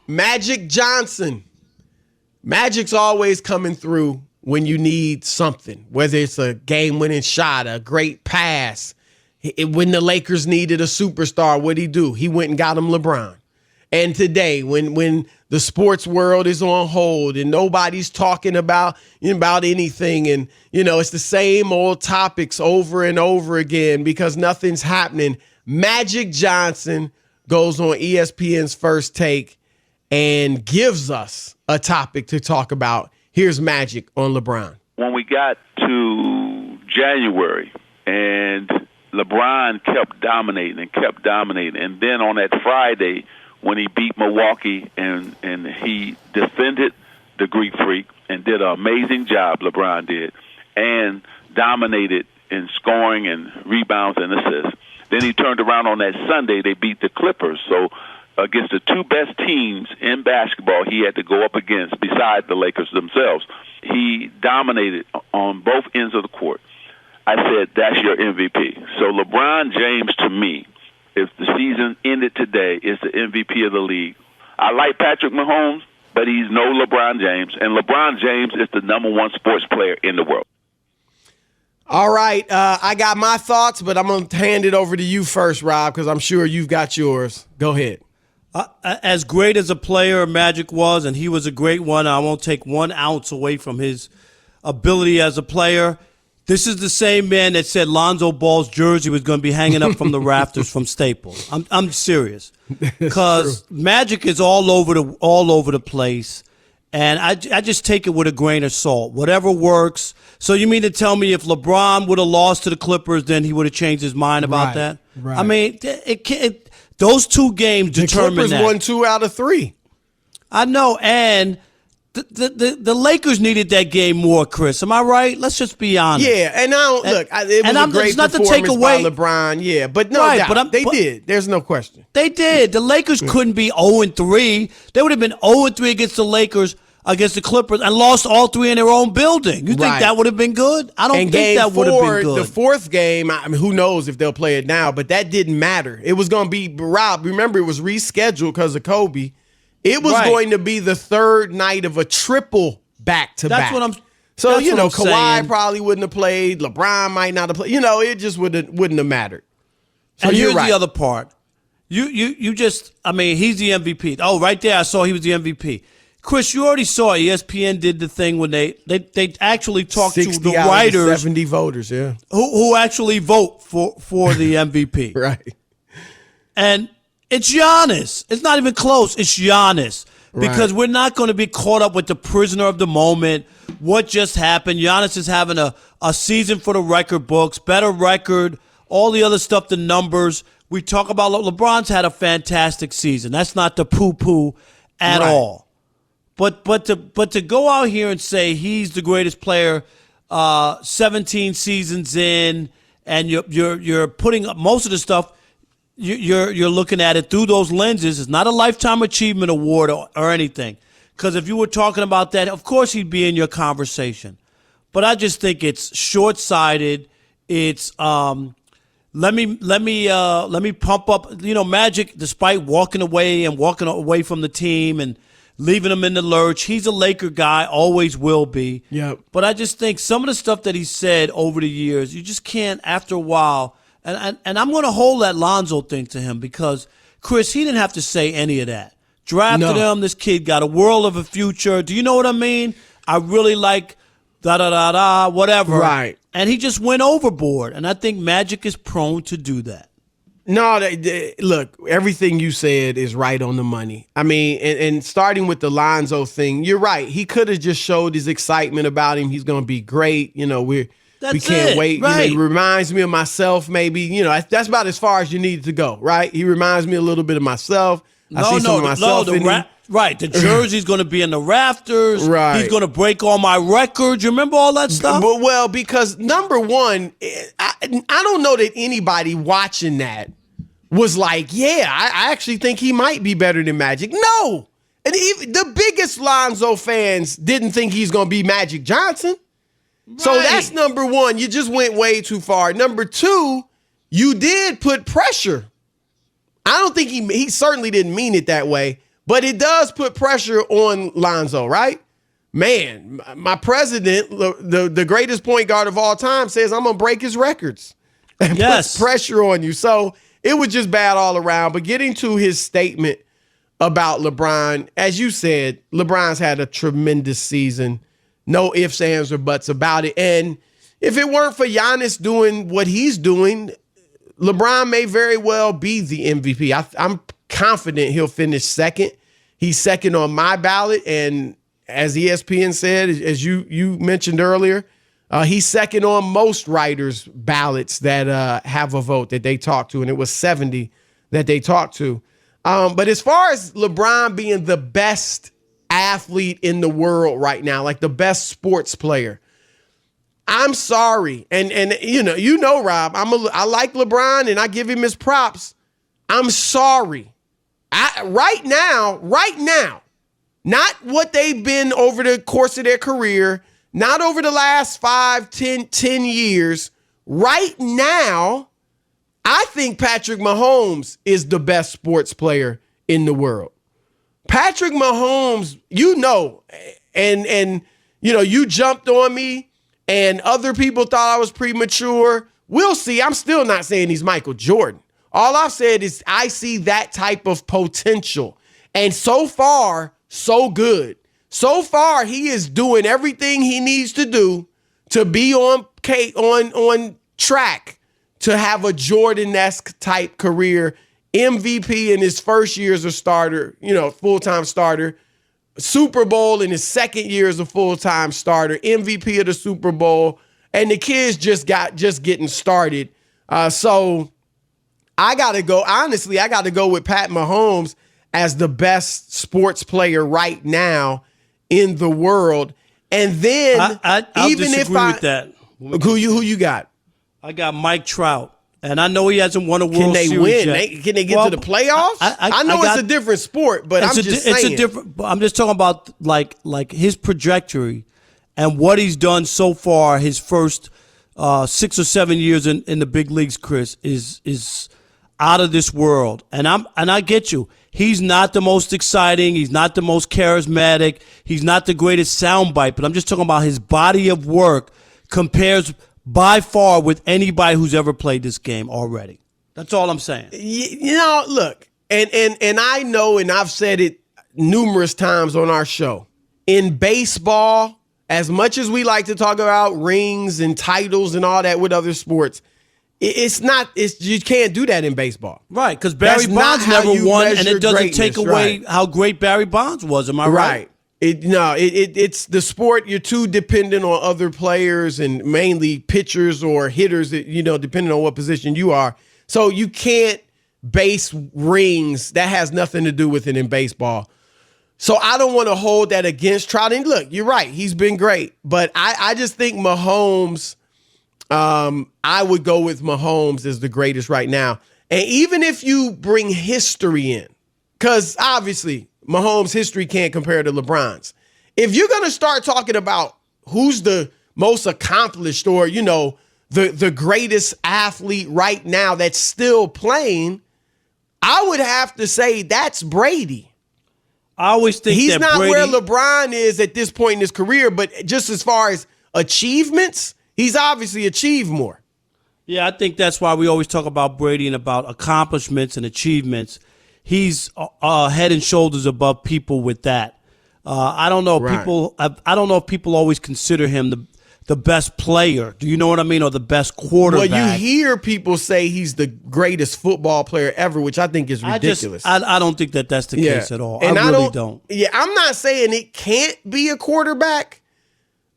Magic Johnson. Magic's always coming through when you need something, whether it's a game-winning shot, a great pass. When the Lakers needed a superstar, what'd he do? He went and got him LeBron. And today, when the sports world is on hold and nobody's talking about anything, and it's the same old topics over and over again because nothing's happening, Magic Johnson goes on ESPN's First Take and gives us a topic to talk about. Here's Magic on LeBron. When we got to January and LeBron kept dominating, and then on that Friday when he beat Milwaukee and he defended the Greek Freak and did an amazing job, LeBron did, and dominated in scoring and rebounds and assists. Then he turned around on that Sunday, they beat the Clippers. So against the two best teams in basketball he had to go up against, besides the Lakers themselves, he dominated on both ends of the court. I said, that's your MVP. So LeBron James, to me, if the season ended today, is the MVP of the league. I like Patrick Mahomes, but he's no LeBron James. And LeBron James is the number one sports player in the world. All right. I got my thoughts, but I'm going to hand it over to you first, Rob, because I'm sure you've got yours. Go ahead. As great as a player Magic was, and he was a great one, I won't take 1 ounce away from his ability as a player. This is the same man that said Lonzo Ball's jersey was going to be hanging up from the rafters from Staples. I'm serious, because Magic is all over the place, and I just take it with a grain of salt. Whatever works. So you mean to tell me if LeBron would have lost to the Clippers, then he would have changed his mind about that? Right. I mean, those 2 games determine that. The Clippers won 2 out of 3. I know, and the Lakers needed that game more, Chris. Am I right? Let's just be honest. Yeah, and now look, it was a great performance by LeBron. Yeah, but no doubt, they did. There's no question. They did. The Lakers couldn't be 0-3. They would have been 0-3 against the Lakers, against the Clippers, and lost all 3 in their own building. You think that would have been good? I don't think that would have been good. The 4th game, I mean, who knows if they'll play it now, but that didn't matter. It was going to be, Rob, remember it was rescheduled because of Kobe. It was going to be the 3rd night of a triple back-to-back. That's what I'm So, Kawhi saying. probably wouldn't have played. LeBron might not have played. It just wouldn't have mattered. So and here's right. the other part. You just, I mean, he's the MVP. Oh, right there, I saw he was the MVP. Chris, you already saw ESPN did the thing when they actually talked to the writers, 70 voters, yeah, who actually vote for the MVP, right? And it's Giannis. It's not even close. It's Giannis, because we're not going to be caught up with the prisoner of the moment. What just happened? Giannis is having a season for the record books, better record, all the other stuff, the numbers. We talk about LeBron's had a fantastic season. That's not the poo-poo at all. But to go out here and say he's the greatest player 17 seasons in, and you're putting up most of the stuff, you're looking at it through those lenses. It's not a Lifetime Achievement Award or anything. Because if you were talking about that, of course he'd be in your conversation. But I just think it's short-sighted. It's let me pump up. Magic, despite walking away from the team and leaving him in the lurch. He's a Laker guy, always will be. Yep. But I just think some of the stuff that he said over the years, you just can't, after a while. And I'm going to hold that Lonzo thing to him, because, Chris, he didn't have to say any of that. Drafted him. This kid got a world of a future. Do you know what I mean? I really like da-da-da-da, whatever. Right. And he just went overboard. And I think Magic is prone to do that. No, look, everything you said is right on the money. I mean, and starting with the Lonzo thing, you're right. He could have just showed his excitement about him. He's going to be great. We can't wait. Right. He reminds me of myself, maybe. That's about as far as you need to go, right? He reminds me a little bit of myself. I see some of myself in him. Right, the jersey's going to be in the rafters. Right. He's going to break all my records. You remember all that stuff? Well, because number one, I don't know that anybody watching that was like, yeah, I actually think he might be better than Magic. No. And even the biggest Lonzo fans didn't think he's going to be Magic Johnson. Right. So that's number one. You just went way too far. Number two, you did put pressure. I don't think he certainly didn't mean it that way. But it does put pressure on Lonzo, right? Man, my president, the greatest point guard of all time, says I'm going to break his records and puts pressure on you. So it was just bad all around. But getting to his statement about LeBron, as you said, LeBron's had a tremendous season. No ifs, ands, or buts about it. And if it weren't for Giannis doing what he's doing, LeBron may very well be the MVP. I'm confident he'll finish second. He's second on my ballot, and as ESPN said, as you mentioned earlier, he's second on most writers' ballots that have a vote that they talked to, and it was 70 that they talked to. But as far as LeBron being the best athlete in the world right now, like the best sports player, I'm sorry, and you know, Rob, I like LeBron and I give him his props. I'm sorry. Right now, not what they've been over the course of their career, not over the last 5, 10 years. Right now, I think Patrick Mahomes is the best sports player in the world. Patrick Mahomes, and you jumped on me and other people thought I was premature. We'll see. I'm still not saying he's Michael Jordan. All I've said is I see that type of potential. And so far, so good. So far, he is doing everything he needs to do to be on track to have a Jordan-esque type career. MVP in his first year as a starter, full-time starter. Super Bowl in his second year as a full-time starter. MVP of the Super Bowl. And the kid's just getting started. So I got to go with Pat Mahomes as the best sports player right now in the world. And then I'll disagree with that. Who you got? I got Mike Trout. And I know he hasn't won a World Series yet. Can they get to the playoffs? I know it's a different sport, but I'm just saying. It's a different. I'm just talking about like his trajectory and what he's done so far. His first 6 or 7 years in the big leagues, Chris, is out of this world. And I get you. He's not the most exciting. He's not the most charismatic. He's not the greatest soundbite. But I'm just talking about his body of work compares by far with anybody who's ever played this game already. That's all I'm saying. Look, and I know, and I've said it numerous times on our show, in baseball, as much as we like to talk about rings and titles and all that with other sports, you can't do that in baseball. Right, because Barry Bonds never won, and it doesn't take away how great Barry Bonds was. Am I right? It's the sport. You're too dependent on other players and mainly pitchers or hitters, depending on what position you are. So you can't base rings. That has nothing to do with it in baseball. So I don't want to hold that against Trout. And look, you're right. He's been great. But I just think Mahomes, I would go with Mahomes as the greatest right now. And even if you bring history in, because obviously Mahomes' history can't compare to LeBron's. If you're going to start talking about who's the most accomplished or, the greatest athlete right now that's still playing, I would have to say that's Brady. I always think he's not where LeBron is at this point in his career, but just as far as achievements, he's obviously achieved more. Yeah, I think that's why we always talk about Brady and about accomplishments and achievements. He's head and shoulders above people with that. I don't know. Right. I don't know if people always consider him the best player. Do you know what I mean? Or the best quarterback. Well, you hear people say he's the greatest football player ever, which I think is ridiculous. I don't think that's the case at all. And I really don't. Yeah, I'm not saying it can't be a quarterback,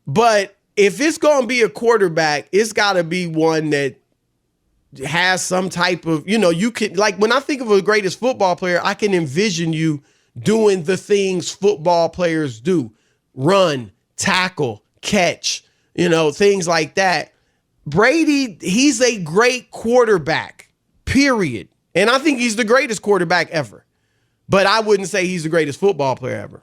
but if it's going to be a quarterback, it's got to be one that has some type of, you can, like when I think of a greatest football player, I can envision you doing the things football players do. Run, tackle, catch, things like that. Brady, he's a great quarterback, period. And I think he's the greatest quarterback ever. But I wouldn't say he's the greatest football player ever.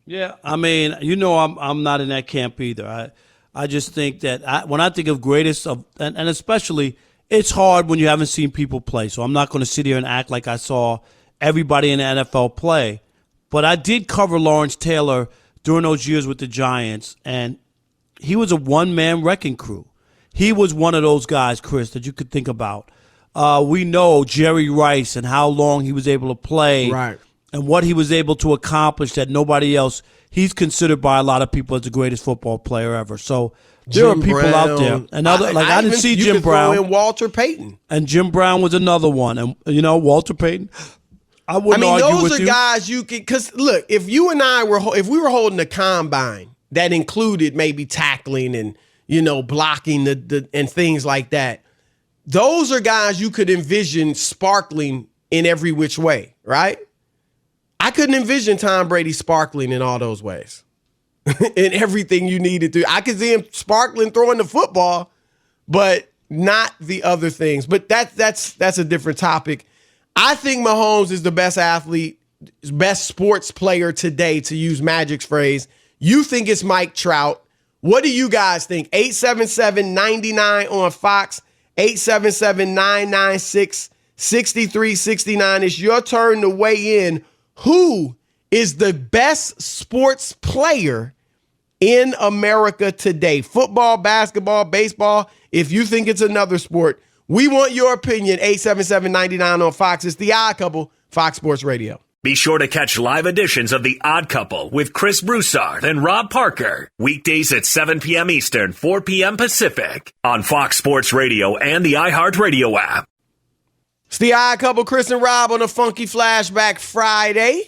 Yeah, I mean, I'm not in that camp either. I just think that when I think of greatest of, and especially, it's hard when you haven't seen people play. So I'm not going to sit here and act like I saw everybody in the NFL play. But I did cover Lawrence Taylor during those years with the Giants, and he was a one-man wrecking crew. He was one of those guys, Chris, that you could think about. We know Jerry Rice and how long he was able to play, Right. and what he was able to accomplish that nobody else. He's considered by a lot of people as the greatest football player ever. So there are people out there, and I didn't see Jim Brown. Throw in Walter Payton, and Jim Brown was another one, and Walter Payton. I wouldn't argue with you. Those are guys you could. Because look, if you and I if we were holding a combine that included maybe tackling and blocking and things like that, those are guys you could envision sparkling in every which way, right? I couldn't envision Tom Brady sparkling in all those ways. In everything you needed to. I could see him sparkling throwing the football, but not the other things. But that's a different topic. I think Mahomes is the best athlete, best sports player today, to use Magic's phrase. You think it's Mike Trout. What do you guys think? 877-99 on Fox, 877-996-6369. It's your turn to weigh in. Who is the best sports player in America today? Football, basketball, baseball. If you think it's another sport, we want your opinion. 877-99 on Fox. It's The Odd Couple, Fox Sports Radio. Be sure to catch live editions of The Odd Couple with Chris Broussard and Rob Parker. Weekdays at 7 p.m. Eastern, 4 p.m. Pacific on Fox Sports Radio and the iHeartRadio app. It's The Odd Couple, Chris and Rob on a funky flashback Friday.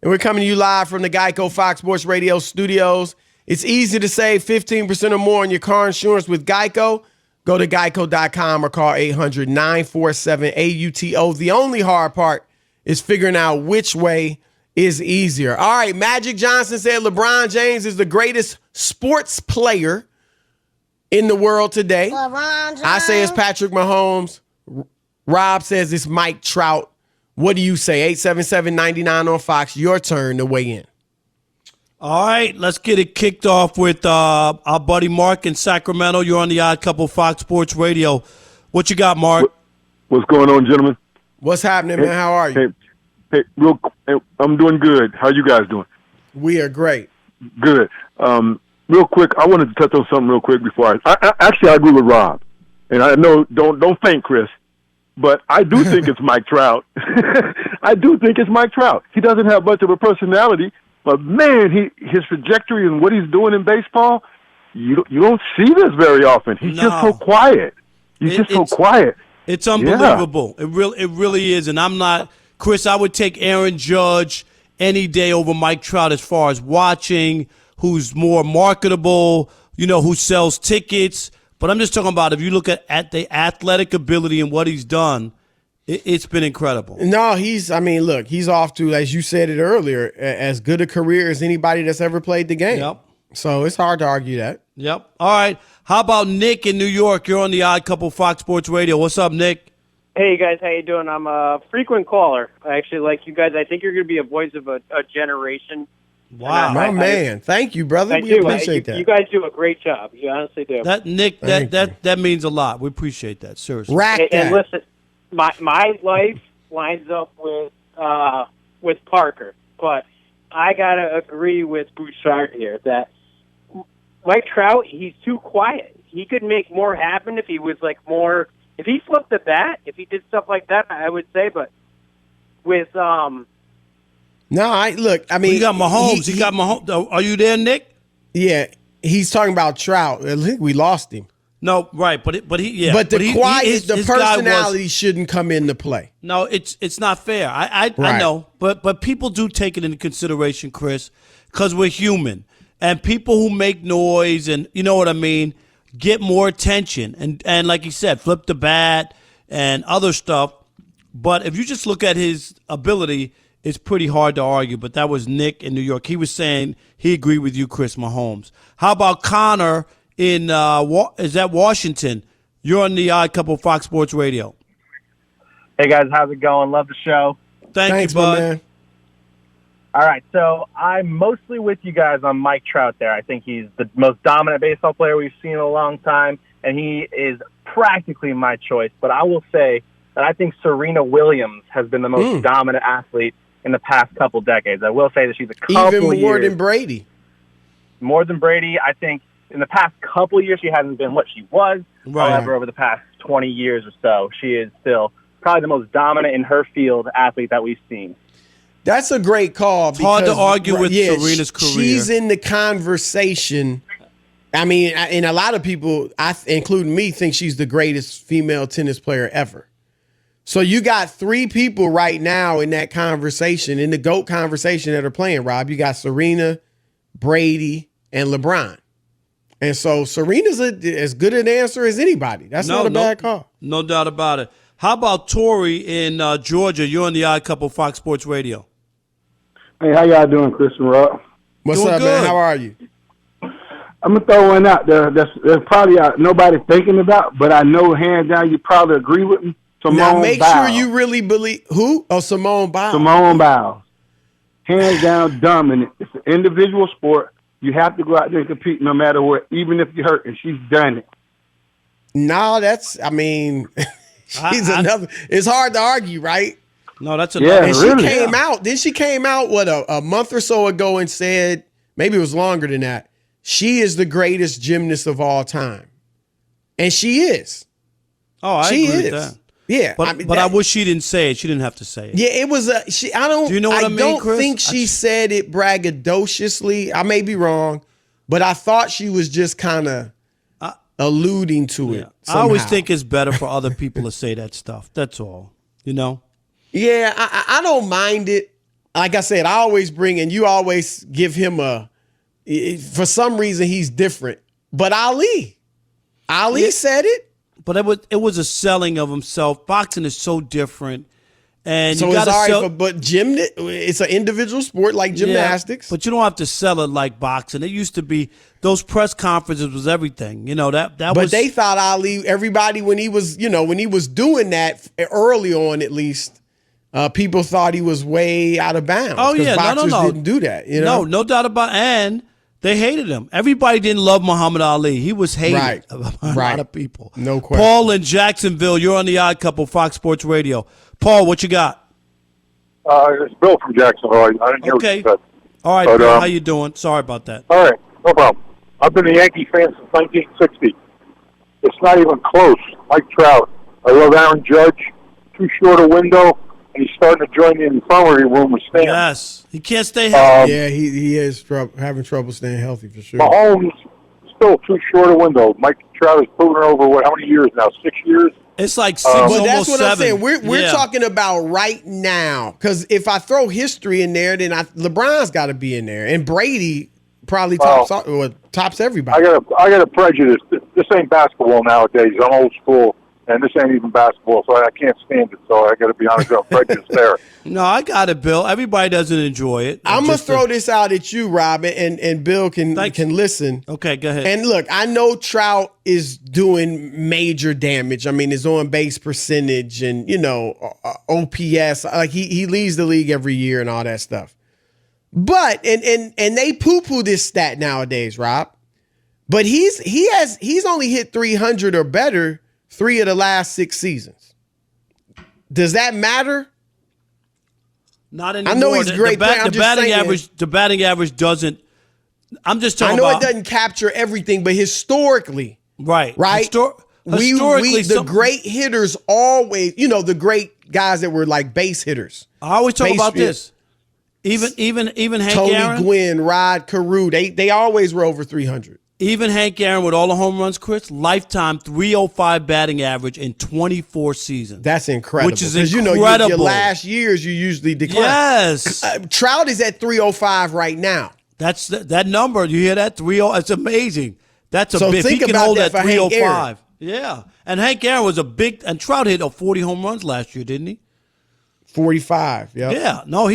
And we're coming to you live from the Geico Fox Sports Radio studios. It's easy to save 15% or more on your car insurance with Geico. Go to geico.com or call 800-947-AUTO. The only hard part is figuring out which way is easier. All right, Magic Johnson said LeBron James is the greatest sports player in the world today. I say it's Patrick Mahomes. Rob says it's Mike Trout. What do you say? 877-99 on Fox. Your turn to weigh in. All right, let's get it kicked off with our buddy Mark in Sacramento. You're on The Odd Couple, Fox Sports Radio. What you got, Mark? What's going on, gentlemen? What's happening, man? How are you? I'm doing good. How you guys doing? We are great. Good. Real quick, I wanted to touch on something real quick before I agree with Rob. And I know, don't faint, Chris, but I do think it's Mike Trout. I do think it's Mike Trout. He doesn't have much of a personality, but man, his trajectory and what he's doing in baseball, you don't see this very often. He's just so quiet. He's so quiet. It's unbelievable. Yeah. It really is. And I'm not, Chris, I would take Aaron Judge any day over Mike Trout as far as watching, who's more marketable, who sells tickets. But I'm just talking about if you look at the athletic ability and what he's done, it's been incredible. No, he's off to, as you said it earlier, as good a career as anybody that's ever played the game. Yep. So it's hard to argue that. Yep. All right. How about Nick in New York? You're on The Odd Couple, Fox Sports Radio. What's up, Nick? Hey, guys. How you doing? I'm a frequent caller. I actually like you guys. I think you're going to be a voice of a generation. Wow. My man. Thank you, brother. We appreciate that. You guys do a great job. You honestly do. Nick, that means a lot. We appreciate that. Seriously. And listen, my life lines up with Parker, but I got to agree with Broussard here that Mike Trout, he's too quiet. He could make more happen if he was more, if he flipped the bat, if he did stuff like that, I would say, but with, you got Mahomes. He got Mahomes. Are you there, Nick? Yeah, he's talking about Trout. I think we lost him. No, right, but the personality shouldn't come into play. No, it's not fair. I know, but people do take it into consideration, Chris, because we're human, and people who make noise and you know what I mean get more attention, and like you said, flip the bat and other stuff. But if you just look at his ability, it's pretty hard to argue. But that was Nick in New York. He was saying he agreed with you, Chris Mahomes. How about Connor in Washington? You're on The Odd Couple, Fox Sports Radio. Hey guys, how's it going? Love the show. Thanks, bud. Man. All right, so I'm mostly with you guys on Mike Trout there. I think he's the most dominant baseball player we've seen in a long time, and he is practically my choice. But I will say that I think Serena Williams has been the most dominant athlete in the past couple decades. I will say that she's a couple even more years, than Brady. More than Brady. I think in the past couple years she hasn't been what she was. Right. However, over the past 20 years or so, she is still probably the most dominant in her field athlete that we've seen. That's a great call. It's hard to argue with Serena's career. She's in the conversation. I mean, and a lot of people, including me, think she's the greatest female tennis player ever. So you got 3 people right now in that conversation, in the GOAT conversation that are playing, Rob. You got Serena, Brady, and LeBron. And so Serena's as good an answer as anybody. That's not a bad call. No doubt about it. How about Tori in Georgia? You're on the Odd Couple, Fox Sports Radio. Hey, how y'all doing, Chris and Rob? What's Doing up, good. man? How are you? I'm gonna throw one out there. There's probably nobody thinking about, but I know hands down you probably agree with me. Now make Biles. sure you really believe who? Oh, Simone Biles. Simone Biles, hands down dominant. It's an individual sport. You have to go out there and compete no matter what, even if you're hurt, and she's done it. No, I mean, she's another. It's hard to argue, right? No, that's another. And really? she came out. Then she came out a month or so ago and said, maybe it was longer than that, she is the greatest gymnast of all time, and she is. Oh, I She agree is. with that. Yeah, But I wish she didn't say it. She didn't have to say it. Yeah, it was a. She. I don't. Do you know what I mean, don't Chris? think she said it braggadociously. I may be wrong, but I thought she was just kind of alluding to it. I always somehow. think it's better for other people to say that stuff. That's all. You know? Yeah, I don't mind it. Like I said, I always bring, and you always give him for some reason he's different. But Ali said it. But it was a selling of himself. Boxing is so different. And So you it's gotta all sell, right, but it's an individual sport like gymnastics. but you don't have to sell it like boxing. It used to be those press conferences was everything. You know that But was. they thought Ali, everybody when he was doing that early on at least, people thought he was way out of bounds. Oh, yeah. Boxers No. didn't do that. You know? No doubt about it. And they hated him. Everybody didn't love Muhammad Ali. He was hated by a lot of people. No question. Paul in Jacksonville, you're on the Odd Couple, Fox Sports Radio. Paul, what you got? It's Bill from Jacksonville. I didn't hear what Okay. you said. All right, But, Bill, how you doing? Sorry about that. All right, no problem. I've been a Yankee fan since 1960. It's not even close. Mike Trout. I love Aaron Judge. Too short a window, and he's starting to join the infirmary room with Stan. Yes, he can't stay healthy. Yeah, he is having trouble staying healthy for sure. Mahomes, still too short a window. Mike Trout has proven over, how many years now? 6 years? It's like 6, But almost that's what 7. I'm saying. We're Yeah. talking about right now. Because if I throw history in there, then LeBron's got to be in there, and Brady probably tops everybody. I got a prejudice. This ain't basketball nowadays. I'm old school, and this ain't even basketball, so I can't stand it. So I got to be honest, I'm prejudiced there. No, I got it, Bill. Everybody doesn't enjoy it. I'm gonna throw this out at you, Rob, and Bill can listen. Okay, go ahead. And look, I know Trout is doing major damage. I mean, his on base percentage and OPS. Like he leads the league every year and all that stuff. But and they poo-poo this stat nowadays, Rob. But he's only hit 300 or better 3 of the last 6 seasons. Does that matter? Not anymore. I know he's great. The batting average doesn't. I'm just talking I know about. it doesn't capture everything, but historically, right. Historically, the great hitters always, the great guys that were like base hitters. I always talk about this. Even Hank Tony Aaron, Gwynn, Rod Carew, they always were over 300. Even Hank Aaron with all the home runs, Chris, lifetime 305 batting average in 24 seasons. That's incredible. Which is incredible. Your last years, you usually decline. Yes. Trout is at 305 right now. That's that number. You hear that? 30. It's amazing. That's a So big. If think he can about hold that that for Hank 305. Yeah. And Hank Aaron was a big. And Trout hit 40 home runs last year, didn't he? 45. Yeah. No,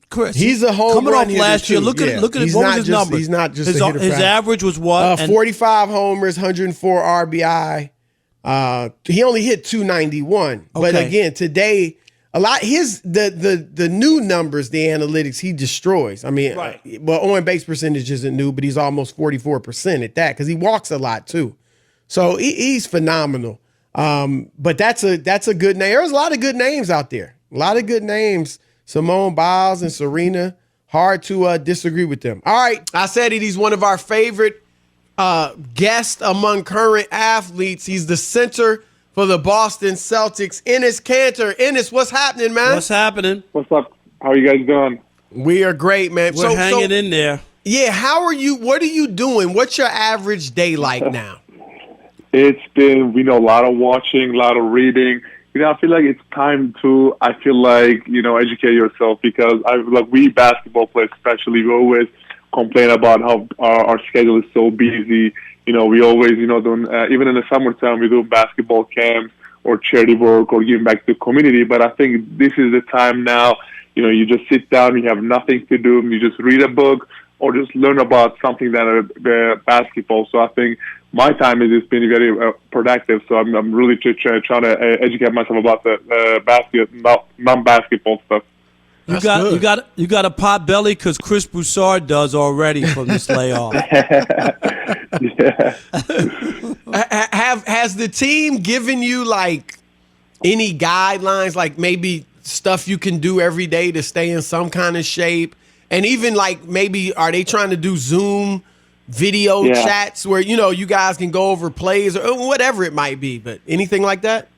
Chris. He's a home coming run off hitter last year. too. Look at He's what was not his just- number. he's not just his a hitter His factor. average was what? 45 homers, 104 RBI. He only hit 291. But Okay. again, today, the new numbers, the analytics, he destroys. I mean, Right. Well, on base percentage isn't new, but he's almost 44% at that because he walks a lot too. So he's phenomenal. But that's a good name. There's a lot of good names out there. A lot of good names. Simone Biles and Serena. Hard to disagree with them. All right. I said it. He's one of our favorite guests among current athletes. He's the center for the Boston Celtics. Enes Kanter. Enes, what's happening, man? What's happening? What's up? How are you guys doing? We are great, man. We're hanging in there. Yeah, how are you? What are you doing? What's your average day like now? It's been, a lot of watching, a lot of reading. I feel like it's time to, educate yourself because we basketball players especially, we always complain about how our schedule is so busy. We always, doing, even in the summertime, we do basketball camps or charity work or giving back to the community. But I think this is the time now, you just sit down, you have nothing to do, you just read a book or just learn about something that basketball. So I think my time has just been very productive. So I'm really trying to educate myself about the non-basketball stuff. You got a pot belly because Chris Broussard does already from this layoff. Yeah. Has the team given you like any guidelines, like maybe stuff you can do every day to stay in some kind of shape? And even like maybe are they trying to do Zoom video chats where, you guys can go over plays or whatever it might be, but anything like that?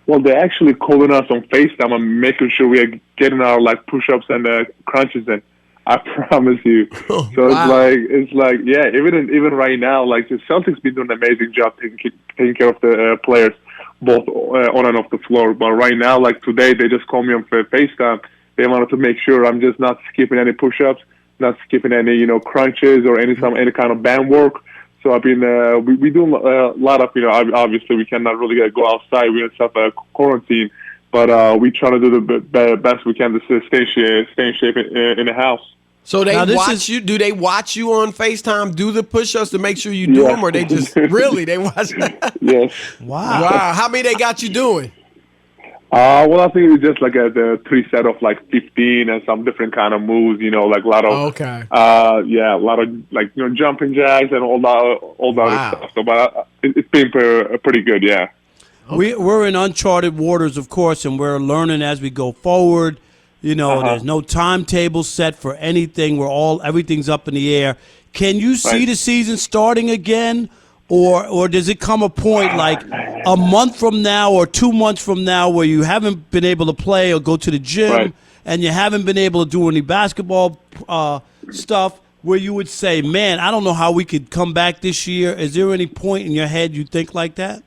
Well, they're actually calling us on FaceTime and making sure we are getting our push-ups and crunches in. I promise you. So wow. it's like even right now, the Celtics been doing an amazing job taking care of the players both on and off the floor. But right now, today, they just called me on FaceTime. They wanted to make sure I'm just not skipping any push-ups, not skipping any crunches or any kind of band work. So I've been we do a lot of obviously we cannot really go outside. We have quarantine, but we try to do the best we can to stay in shape in the house. So they watch you? Do they watch you on FaceTime do the push-ups to make sure you do them, or they just really they watch? Yes. Wow. How many they got you doing? Well, I think it's just the 3 set of 15 and some different kind of moves, a lot of a lot of jumping jacks and all that other stuff. So, but it's been pretty good, yeah. Okay. We're in uncharted waters, of course, and we're learning as we go forward. There's no timetable set for anything. Everything's up in the air. Can you see the season starting again? Or does it come a point a month from now or 2 months from now where you haven't been able to play or go to the gym and you haven't been able to do any basketball stuff where you would say, man, I don't know how we could come back this year? Is there any point in your head you think like that?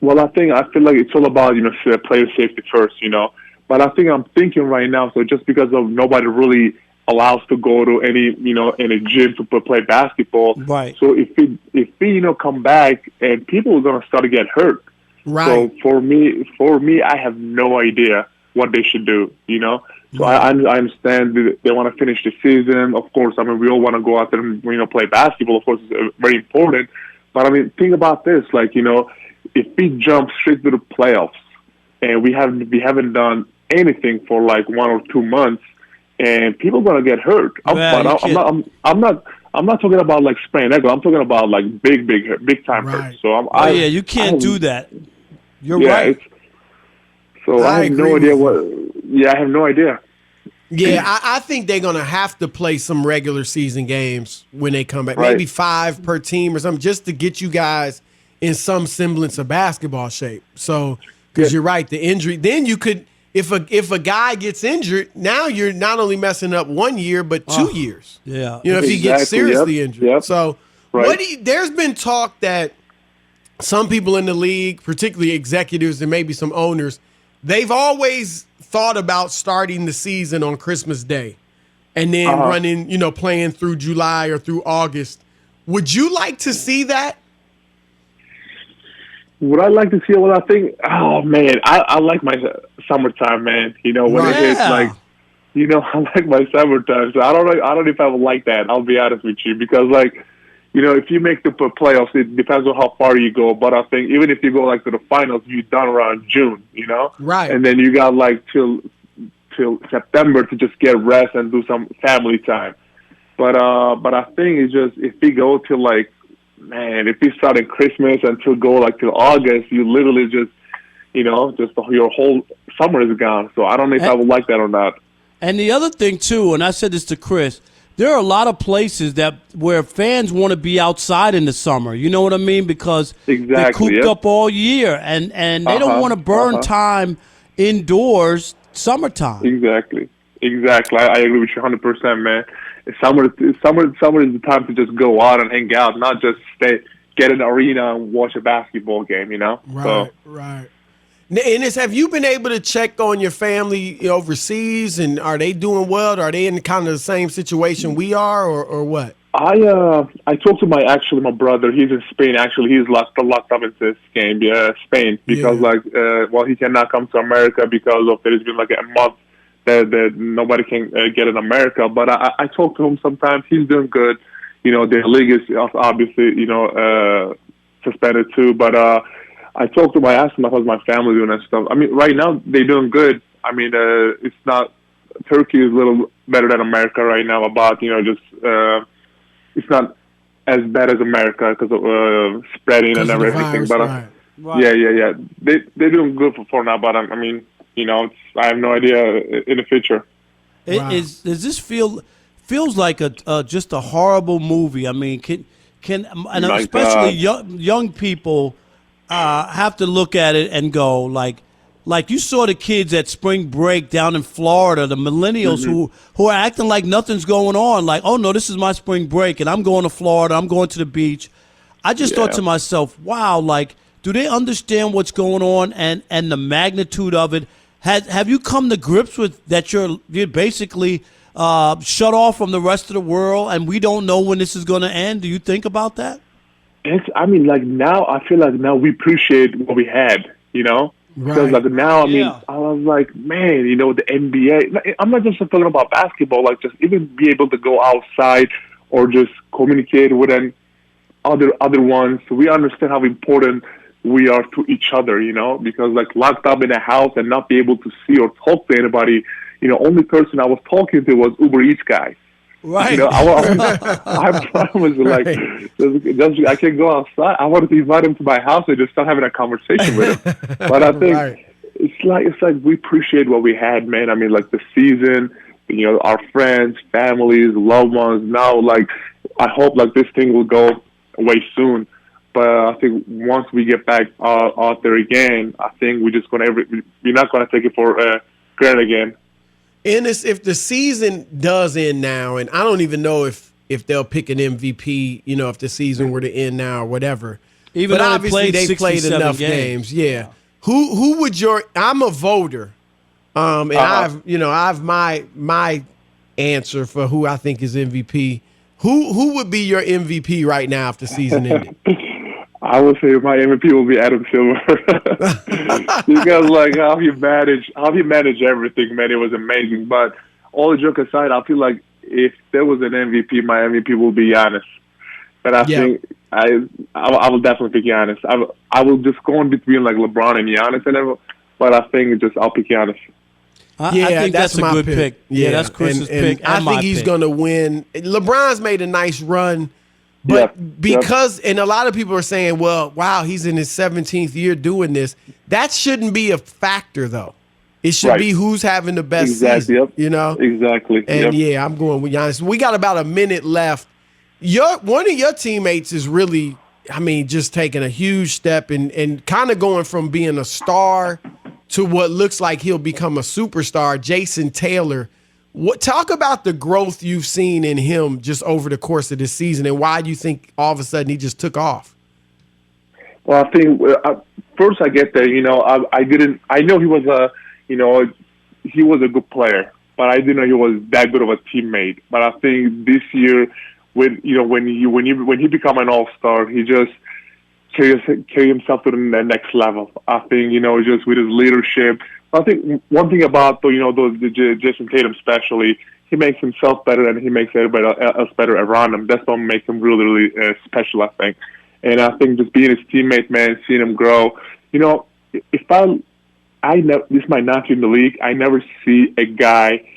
Well, I feel like it's all about, player safety first, But I think I'm thinking right now, so just because of nobody really allows to go to any gym to play basketball. Right. So if we come back and people are gonna start to get hurt. Right. So for me, I have no idea what they should do. So I understand they want to finish the season. Of course, we all want to go out there and play basketball. Of course, it's very important. But think about this: if we jump straight to the playoffs and we haven't done anything for 1 or 2 months. And people are gonna get hurt. I'm not talking about sprained ankle. I'm talking about big time hurt. So you can't do that. You're right. So I have no idea I have no idea. Yeah, I think they're gonna have to play some regular season games when they come back. Maybe 5 per team or something, just to get you guys in some semblance of basketball shape. So, because you're right, the injury. Then you could. If a guy gets injured, now you're not only messing up 1 year, but 2 years. Yeah. If he gets seriously injured. Yep. So there's been talk that some people in the league, particularly executives and maybe some owners, they've always thought about starting the season on Christmas Day and then running, playing through July or through August. Would you like to see that? Would I like to see it? Well, I think, oh man, I like my summertime, man. When it hits I like my summertime. So I don't know if I would like that. I'll be honest with you, because if you make the playoffs, it depends on how far you go. But I think even if you go to the finals, you're done around June, right? And then you got till September to just get rest and do some family time. But I think it's just if we go till man, if you start at Christmas until go like till August, you literally just, your whole summer is gone. So I don't know if I would like that or not. And the other thing too, and I said this to Chris, there are a lot of places where fans want to be outside in the summer. You know what I mean? Because they're cooped up all year, and they don't want to burn time indoors summertime. Exactly. I agree with you 100%, man. Summer is the time to just go out and hang out, not just get in the arena and watch a basketball game. Right. Enes, have you been able to check on your family overseas, and are they doing well? Are they in kind of the same situation we are, or what? I talked to my brother. He's in Spain. Actually, he's locked up in this game. Spain, because he cannot come to America because of there's been like a month that nobody can get in America. But I talk to him sometimes. He's doing good. The league is obviously suspended too, but. I talked to him. I asked him how's my family doing and stuff. I mean, right now they're doing good. I mean, it's not. Turkey is a little better than America right now. About it's not as bad as America because of spreading and everything. Virus, but yeah. They're doing good for now. But I mean, I have no idea in the future. Does this feels like just a horrible movie? I mean, and especially young people. Have to look at it and go like you saw the kids at spring break down in Florida, the millennials who are acting like nothing's going on. Like, oh no, this is my spring break and I'm going to Florida. I'm going to the beach. I just thought to myself, wow, like, do they understand what's going on and the magnitude of it? Have you come to grips with that? You're basically shut off from the rest of the world, and we don't know when this is going to end. Do you think about that? Now I feel like now we appreciate what we had, Because now, I was like, man, the NBA. I'm not just talking about basketball, like just even be able to go outside or just communicate with other ones. So we understand how important we are to each other, because like locked up in a house and not be able to see or talk to anybody, only person I was talking to was Uber Eats guy. Right. I promise, like, I can't go outside. I wanted to invite him to my house and just start having a conversation with him. But I think it's like we appreciate what we had, man. I mean, like the season, our friends, families, loved ones. Now, like, I hope like this thing will go away soon. But I think once we get back out there again, I think we're not gonna take it for granted again. Enes, if the season does end now, and I don't even know if they'll pick an MVP, if the season were to end now or whatever. Even but though obviously they played enough games. Yeah. Who would I'm a voter. And I have my answer for who I think is MVP. Who would be your MVP right now if the season ended? I would say my MVP will be Adam Silver. Because like how he managed everything, man, it was amazing. But all the joke aside, I feel like if there was an MVP, my MVP will be Giannis. But I think I will definitely pick Giannis. I will just go in between like LeBron and Giannis but I think I'll pick Giannis. I think that's a good pick. Yeah, that's Chris's pick. I think he's going to win. LeBron's made a nice run. But because and a lot of people are saying, well, wow, he's in his 17th year doing this. That shouldn't be a factor, though. It should be who's having the best season, Exactly. And, I'm going with Giannis. We got about a minute left. One of your teammates is really, just taking a huge step and kind of going from being a star to what looks like he'll become a superstar, Jason Taylor. Talk about the growth you've seen in him just over the course of this season and why you think all of a sudden he just took off. Well, I think first I get there. I know he was he was a good player, but I didn't know he was that good of a teammate. But I think this year, when he become an all-star, he just carry himself to the next level. I think just with his leadership. I think one thing about the Jason Tatum especially, he makes himself better and he makes everybody else better around him. That's what makes him really, really special, I think. And I think just being his teammate, man, seeing him grow. If I know this might not be in the league, I never see a guy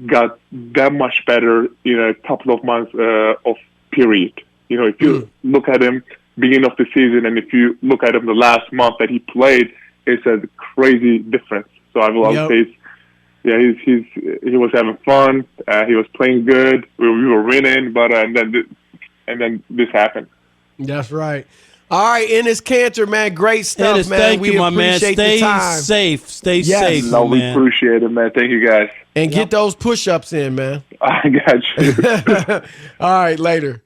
got that much better in a couple of months of period. if you look at him beginning of the season and if you look at him the last month that he played, it's a crazy difference. So I will say, he was having fun. He was playing good. We were winning, but and then this happened. That's right. All right, Enes Kanter, man, great stuff, Enes, man. thank you, my man. Appreciate Stay the time. safe. Stay safe, No, we man. appreciate it, man. Thank you, guys. And get those push-ups in, man. I got you. All right, later.